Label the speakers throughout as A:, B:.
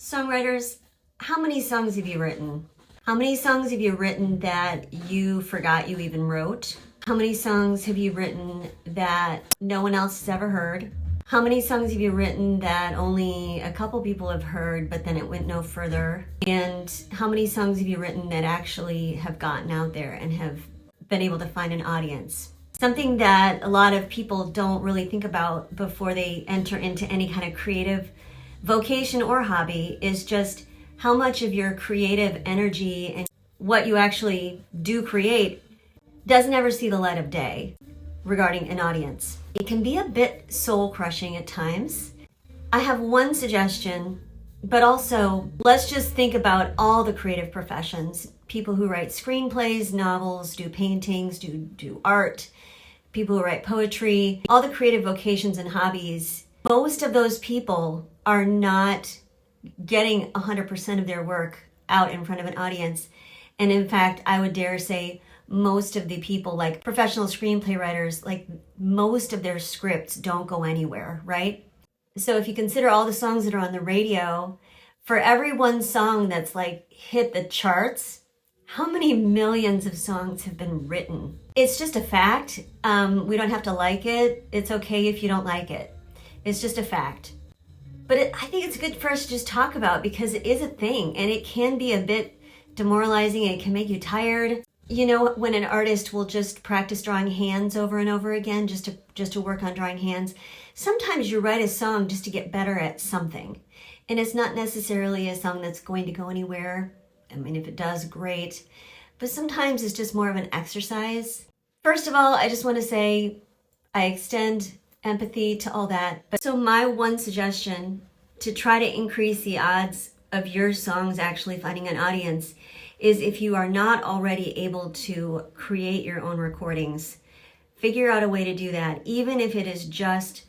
A: Songwriters, how many songs have you written? How many songs have you written that you forgot you even wrote? How many songs have you written that no one else has ever heard? How many songs have you written that only a couple people have heard, but then it went no further? And how many songs have you written that actually have gotten out there and have been able to find an audience? Something that a lot of people don't really think about before they enter into any kind of creative vocation or hobby is just how much of your creative energy and what you actually do create doesn't ever see the light of day regarding an audience. It can be a bit soul-crushing at times. I have one suggestion, but also let's just think about all the creative professions. People who write screenplays, novels, do paintings, do art, people who write poetry, all the creative vocations and hobbies. Most of those people are not getting 100% of their work out in front of an audience. And in fact, I would dare say most of the people, like professional screenplay writers, like most of their scripts don't go anywhere, right? So if you consider all the songs that are on the radio, for every one song that's like hit the charts, how many millions of songs have been written? It's just a fact. We don't have to like it. It's okay if you don't like it. It's just a fact. But I think it's good for us to just talk about because it is a thing and it can be a bit demoralizing and it can make you tired. You know, when an artist will just practice drawing hands over and over again just to work on drawing hands, sometimes you write a song just to get better at something. And it's not necessarily a song that's going to go anywhere. I mean, if it does, great. But sometimes it's just more of an exercise. First of all, I just want to say I extend empathy to all that. But so my one suggestion to try to increase the odds of your songs actually finding an audience is if you are not already able to create your own recordings, figure out a way to do that, even if it is just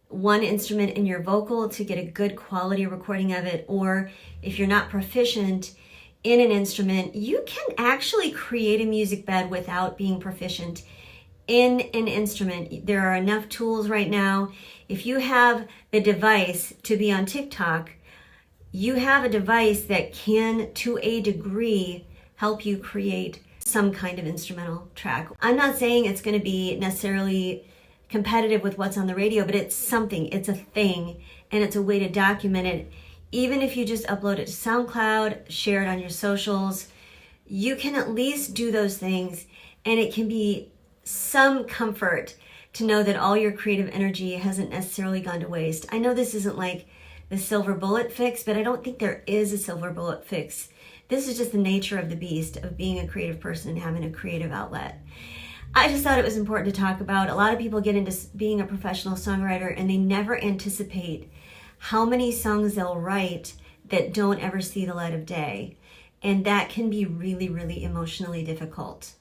A: one instrument in your vocal to get a good quality recording of it, or if you're not proficient in an instrument, you can actually create a music bed without being proficient in an instrument. There are enough tools right now. If you have the device to be on TikTok, you have a device that can, to a degree, help you create some kind of instrumental track. I'm not saying it's going to be necessarily competitive with what's on the radio, but it's something, it's a thing, and it's a way to document it. Even if you just upload it to SoundCloud, share it on your socials, you can at least do those things, and it can be some comfort to know that all your creative energy hasn't necessarily gone to waste. I know this isn't like the silver bullet fix, but I don't think there is a silver bullet fix. This is just the nature of the beast of being a creative person and having a creative outlet. I just thought it was important to talk about. A lot of people get into being a professional songwriter and they never anticipate how many songs they'll write that don't ever see the light of day. And that can be really, really emotionally difficult.